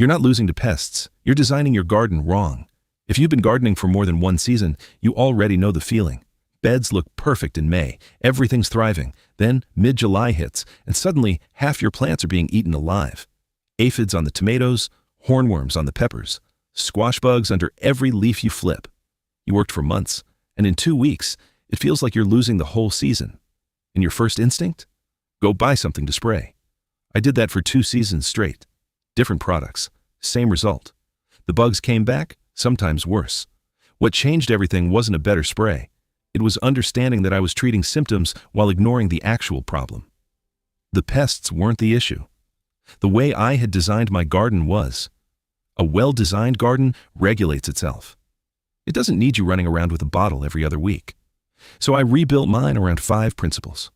You're not losing to pests, you're designing your garden wrong. If you've been gardening for more than one season, you already know the feeling. Beds look perfect in May, everything's thriving. Then mid-July hits, and suddenly half your plants are being eaten alive. Aphids on the tomatoes, hornworms on the peppers, squash bugs under every leaf you flip. You worked for months, and in 2 weeks, it feels like you're losing the whole season. And your first instinct? Go buy something to spray. I did that for 2 seasons straight. Different products, same result. The bugs came back, sometimes worse. What changed everything wasn't a better spray. It was understanding that I was treating symptoms while ignoring the actual problem. The pests weren't the issue. The way I had designed my garden was, a well-designed garden regulates itself. It doesn't need you running around with a bottle every other week. So I rebuilt mine around 5 principles.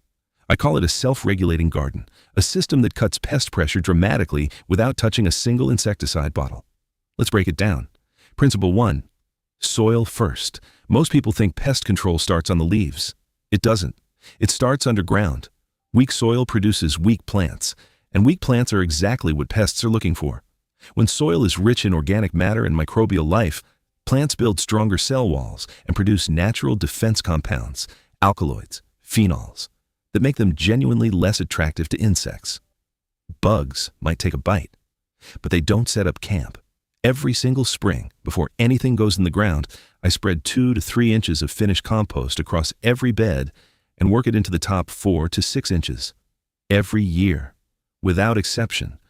I call it a self-regulating garden, a system that cuts pest pressure dramatically without touching a single insecticide bottle. Let's break it down. Principle 1. Soil first. Most people think pest control starts on the leaves. It doesn't. It starts underground. Weak soil produces weak plants, and weak plants are exactly what pests are looking for. When soil is rich in organic matter and microbial life, plants build stronger cell walls and produce natural defense compounds, alkaloids, phenols, that make them genuinely less attractive to insects. Bugs might take a bite, but they don't set up camp. Every single spring, before anything goes in the ground, I spread 2 to 3 inches of finished compost across every bed and work it into the top 4 to 6 inches. Every year, without exception.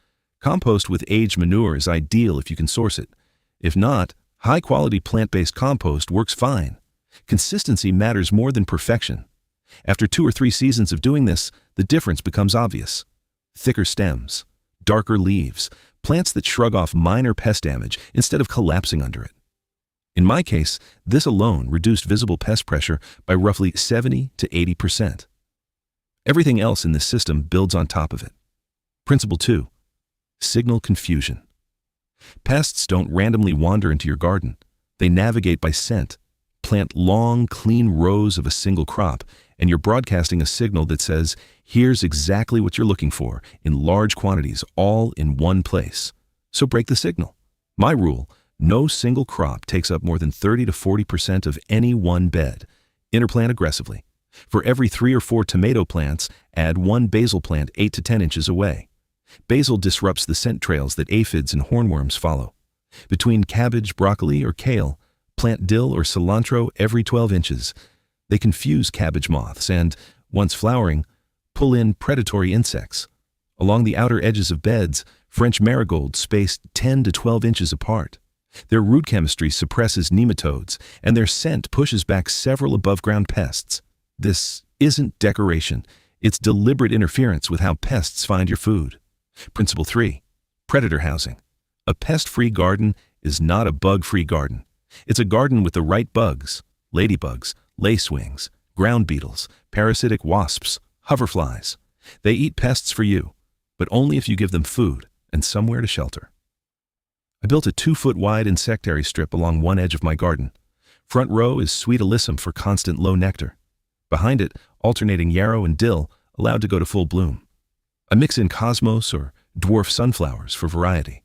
Compost with aged manure is ideal if you can source it. If not, high-quality plant-based compost works fine. Consistency matters more than perfection. After 2 or 3 seasons of doing this, the difference becomes obvious. Thicker stems, darker leaves, plants that shrug off minor pest damage instead of collapsing under it. In my case, this alone reduced visible pest pressure by roughly 70 to 80%. Everything else in this system builds on top of it. Principle 2. Signal confusion. Pests don't randomly wander into your garden. They navigate by scent. Plant long, clean rows of a single crop, and you're broadcasting a signal that says, here's exactly what you're looking for, in large quantities, all in one place. So break the signal. My rule, no single crop takes up more than 30 to 40% of any one bed. Interplant aggressively. For every 3 or 4 tomato plants, add 1 basil plant 8 to 10 inches away. Basil disrupts the scent trails that aphids and hornworms follow. Between cabbage, broccoli, or kale, plant dill or cilantro every 12 inches. They confuse cabbage moths and, once flowering, pull in predatory insects. Along the outer edges of beds, French marigolds spaced 10 to 12 inches apart. Their root chemistry suppresses nematodes, and their scent pushes back several above-ground pests. This isn't decoration. It's deliberate interference with how pests find your food. Principle 3. Predator housing. A pest-free garden is not a bug-free garden. It's a garden with the right bugs: ladybugs, lacewings, ground beetles, parasitic wasps, hoverflies. They eat pests for you, but only if you give them food and somewhere to shelter. I built a 2-foot-wide insectary strip along one edge of my garden. Front row is sweet alyssum for constant low nectar. Behind it, alternating yarrow and dill allowed to go to full bloom. I mix in cosmos or dwarf sunflowers for variety.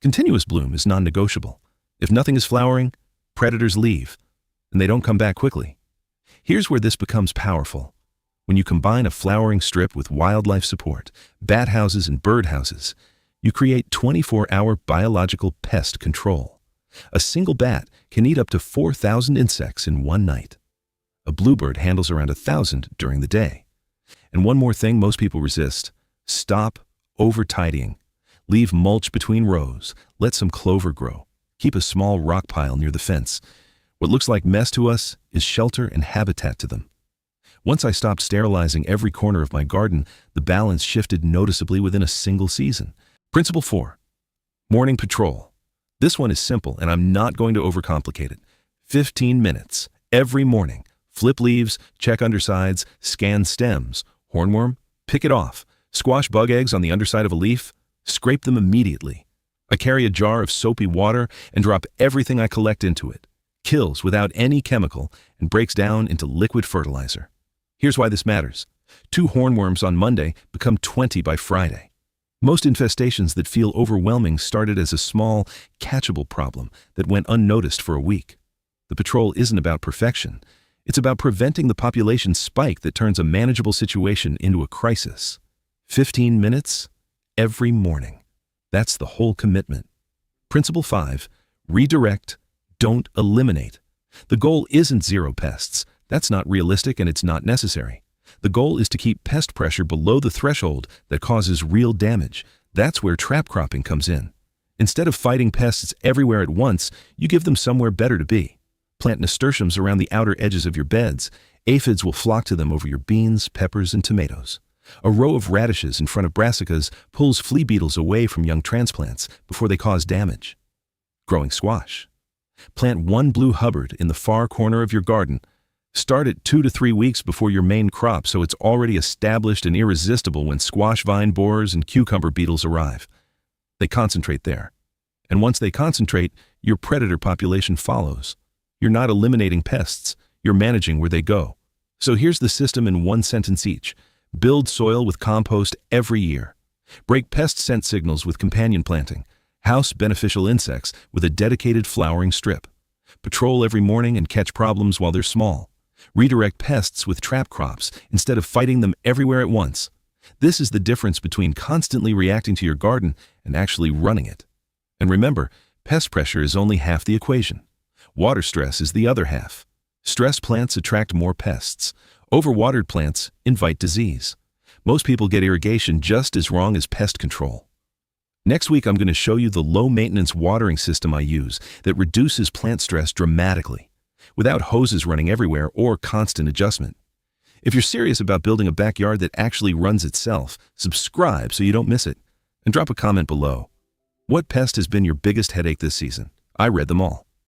Continuous bloom is non-negotiable. If nothing is flowering, predators leave, and they don't come back quickly. Here's where this becomes powerful. When you combine a flowering strip with wildlife support, bat houses and bird houses, you create 24-hour biological pest control. A single bat can eat up to 4,000 insects in one night. A bluebird handles around 1,000 during the day. And one more thing most people resist: stop over-tidying. Leave mulch between rows. Let some clover grow. Keep a small rock pile near the fence. What looks like mess to us is shelter and habitat to them. Once I stopped sterilizing every corner of my garden, the balance shifted noticeably within a single season. Principle 4. Morning patrol. This one is simple, and I'm not going to overcomplicate it. 15 minutes every morning. Flip leaves, check undersides, scan stems. Hornworm, pick it off. Squash bug eggs on the underside of a leaf, scrape them immediately. I carry a jar of soapy water and drop everything I collect into it. Kills without any chemical and breaks down into liquid fertilizer. Here's why this matters. 2 hornworms on Monday become 20 by Friday. Most infestations that feel overwhelming started as a small, catchable problem that went unnoticed for a week. The patrol isn't about perfection. It's about preventing the population spike that turns a manageable situation into a crisis. 15 minutes every morning. That's the whole commitment. Principle 5. Redirect, don't eliminate. The goal isn't zero pests. That's not realistic and it's not necessary. The goal is to keep pest pressure below the threshold that causes real damage. That's where trap cropping comes in. Instead of fighting pests everywhere at once, you give them somewhere better to be. Plant nasturtiums around the outer edges of your beds. Aphids will flock to them over your beans, peppers, and tomatoes. A row of radishes in front of brassicas pulls flea beetles away from young transplants before they cause damage. Growing squash. Plant one blue Hubbard in the far corner of your garden. Start at 2 to 3 weeks before your main crop so it's already established and irresistible when squash vine borers and cucumber beetles arrive. They concentrate there. And once they concentrate, your predator population follows. You're not eliminating pests, you're managing where they go. So here's the system in one sentence each. Build soil with compost every year. Break pest scent signals with companion planting. House beneficial insects with a dedicated flowering strip. Patrol every morning and catch problems while they're small. Redirect pests with trap crops instead of fighting them everywhere at once. This is the difference between constantly reacting to your garden and actually running it. And remember, pest pressure is only half the equation. Water stress is the other half. Stressed plants attract more pests. Overwatered plants invite disease. Most people get irrigation just as wrong as pest control. Next week, I'm going to show you the low-maintenance watering system I use that reduces plant stress dramatically, without hoses running everywhere or constant adjustment. If you're serious about building a backyard that actually runs itself, subscribe so you don't miss it, and drop a comment below. What pest has been your biggest headache this season? I read them all.